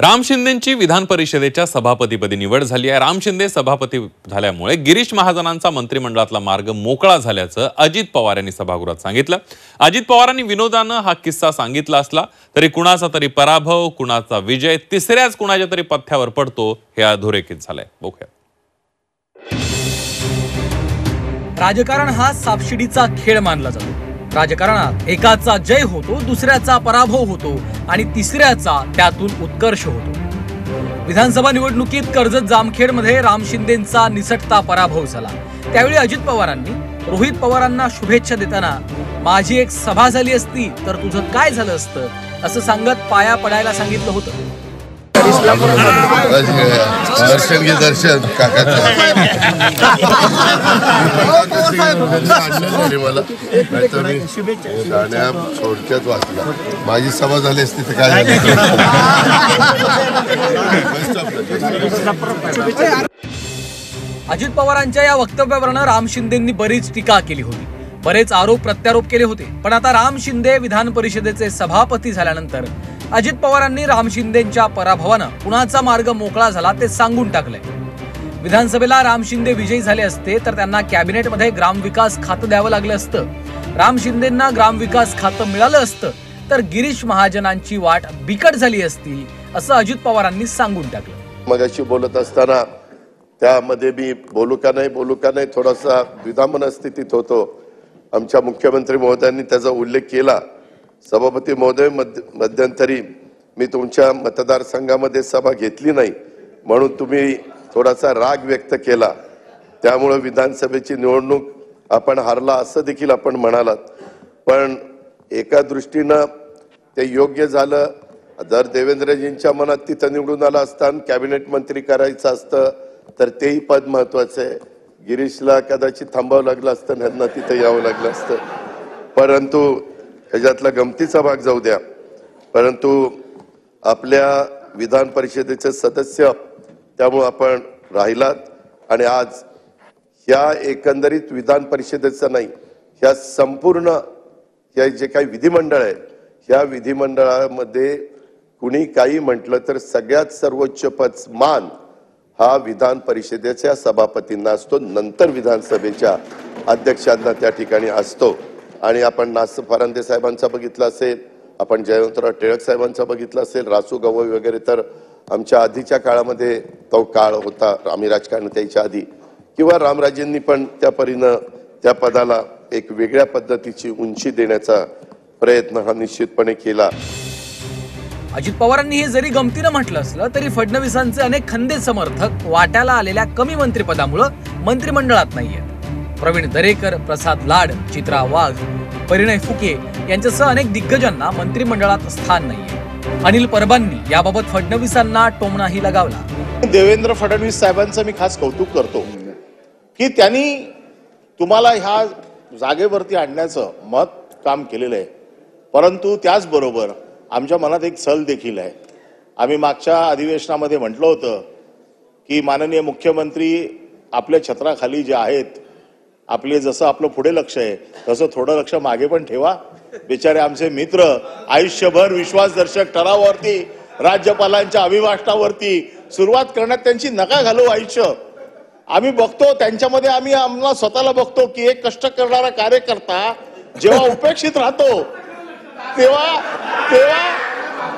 राम शिंदेंची विधान परिषदेच्या सभापतीपदी निवड झाली आहे। राम शिंदे सभापती झाल्यामुळे गिरीश महाजनांचा मंत्रिमंडळातला मार्ग मोकळा झाल्याचं अजित पवार यांनी सभागृहात सांगितलं। अजित पवारांनी विनोदानं हा किस्सा सांगितला असला तरी कुणाचा तरी पराभव, कुणाचा विजय तिसऱ्याच कुणाच्या तरी पथ्यावर पडतो हे अधोरेखित झालंय। बघूया। राजकारण हा सापशिडीचा खेळ मानला जातो। राजकारणात एकाचा जय होतो, दुसऱ्याचा पराभव होतो आणि तिसऱ्याचा त्यातून उत्कर्ष होतो। विधानसभा निवडणुकीत कर्जत जामखेडमध्ये राम शिंदेंचा निसटता पराभव झाला। त्यावेळी अजित पवारांनी रोहित पवारांना शुभेच्छा देताना माझी एक सभा झाली असती तर तुझं काय झालं असतं असं सांगत पाया पडायला सांगितलं होतं। दर्शन घे दर्शन गाण्या थोडक्यात वाचला माझी सभा झाली असती तर काय झालं। अजित पवारांच्या या वक्तव्यावरनं राम शिंदेंनी बरीच टीका केली होती, बरेच आरोप प्रत्यारोप केले होते। पण आता राम शिंदे विधान परिषदेचे सभापती झाल्यानंतर अजित पवारांनी राम शिंदेंच्या पराभवानं कुणाचा मार्ग मोकळा झाला ते सांगून टाकलंय। विधानसभेला राम शिंदे विजयी झाले असते तर त्यांना कॅबिनेटमध्ये ग्रामविकास खातं द्यावं लागलं असतं। राम शिंदेंना ग्रामविकास खातं मिळालं असतं तर गिरीश महाजनांची वाट बिकट झाली असती असं अजित पवारांनी सांगून टाकलं। मगाशी बोलत असताना त्यामध्ये मी बोलू का नाही थोडासा द्विधा स्थितीत होतो। आमच्या मुख्यमंत्री महोदयांनी त्याचा उल्लेख केला। सभापती महोदय, मध्यंतरी मी तुमच्या मतदारसंघामध्ये सभा घेतली नाही म्हणून तुम्ही थोडासा राग व्यक्त केला, त्यामुळे विधानसभेची निवडणूक आपण हारला असं देखील आपण म्हणालात। पण एका दृष्टीनं ते योग्य झालं। जर देवेंद्रजींच्या मनात तिथं निवडून आला असता कॅबिनेट मंत्री करायचं असतं तर तेही पद महत्वाचं आहे। गिरीशला कदाचित थांबावं लागलं असतं, ह्यांना तिथं यावं लागलं असतं। परंतु ह्याच्यातला गमतीचा भाग जाऊ द्या, परंतु आपल्या विधान परिषदेचे सदस्य त्यामुळे आपण राहिलात आणि आज ह्या एकंदरीत विधान परिषदेचं नाही, ह्या संपूर्ण ह्या जे काही विधिमंडळ आहे ह्या विधिमंडळामध्ये कुणी काही म्हटलं तर सगळ्यात सर्वोच्च पद मान हा विधान परिषदेच्या सभापतींना असतो, नंतर विधानसभेच्या अध्यक्षांना त्या ठिकाणी असतो। आणि आपण नास फरांदे साहेबांचा बघितलं असेल, आपण जयवंतराव टिळक साहेबांचा बघितलं असेल, रासू गवई वगैरे, तर आमच्या आधीच्या काळामध्ये तो काळ होता आम्ही राजकारणात यायच्या आधी, किंवा रामराजेंनी पण त्या परीनं त्या पदाला एक वेगळ्या पद्धतीची उंची देण्याचा प्रयत्न हा निश्चितपणे केला। अजित पवारांनी हे जरी गमतीनं म्हटलं असलं तरी फडणवीसांचे अनेक खंदे समर्थक वाट्याला आलेल्या कमी मंत्रिपदामुळे मंत्रिमंडळात नाहीये। प्रवीण दरेकर, प्रसाद लाड, चित्रा वाघ, परिणय फुके यांच्यासह अनेक दिग्गजांना मंत्रिमंडळात स्थान नाहीये। अनिल परबांनी याबाबत फडणवीसांना टोमणाही लगावला। देवेंद्र फडणवीस साहेबांचं मी खास कौतुक करतो की त्यांनी तुम्हाला ह्या जागेवरती आणण्याचं मत काम केलेलं आहे, परंतु त्याचबरोबर आमच्या मनात एक सल देखील आहे। आम्ही मागच्या अधिवेशनामध्ये म्हटलं होतं की माननीय मुख्यमंत्री आपल्या छत्राखाली जे आहेत, आपले जसं आपलं पुढे लक्ष आहे तसं थोडं लक्ष मागे पण ठेवा। बिचारे आमचे मित्र आयुष्यभर विश्वासदर्शक ठरावावरती, राज्यपालांच्या अभिभाषणावरती सुरुवात करण्यात त्यांची नका घालू आयुष्य। आम्ही बघतो त्यांच्यामध्ये, आम्हाला स्वतःला बघतो की एक कष्ट करणारा कार्यकर्ता जेव्हा उपेक्षित राहतो तेव्हा तेव्हा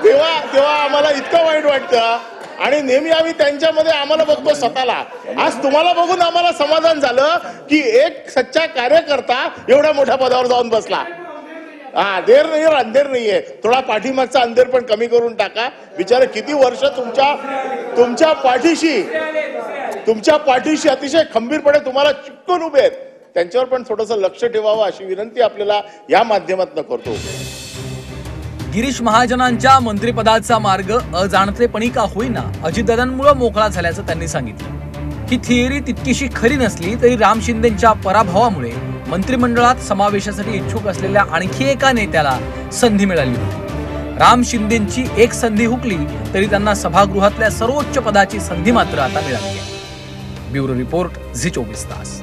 तेव्हा तेव्हा आम्हाला इतकं वाईट वाटतं आणि नेहमी आम्ही त्यांच्यामध्ये आम्हाला बघतो स्वतःला। आज तुम्हाला बघून आम्हाला समाधान झालं की एक सच्चा कार्यकर्ता एवढ्या मोठ्या पदावर जाऊन बसला। देर नाही अंधेर नाहीये, थोडा पाठीमागचा अंधेर पण कमी करून टाका। बिचारे किती वर्ष तुमच्या पाठीशी अतिशय खंबीरपणे तुम्हाला चिपकून उभे आहेत, त्यांच्यावर पण थोडंसं लक्ष ठेवावं अशी विनंती आपल्याला या माध्यमातून करतो। गिरीश महाजनांच्या मंत्रिपदाचा मार्ग अजाणतेपणी का होईना अजितदादांमुळे मोकळा झाल्याचं त्यांनी सांगितलं। ही थिअरी तितकीशी खरी नसली तरी राम शिंदेंच्या पराभवामुळे मंत्रिमंडळात समावेशासाठी इच्छुक असलेल्या आणखी एका नेत्याला संधी मिळाली होती। राम शिंदेंची एक संधी हुकली तरी त्यांना सभागृहातल्या सर्वोच्च पदाची संधी मात्र आता मिळाली आहे। ब्युरो रिपोर्ट, झी 24 तास।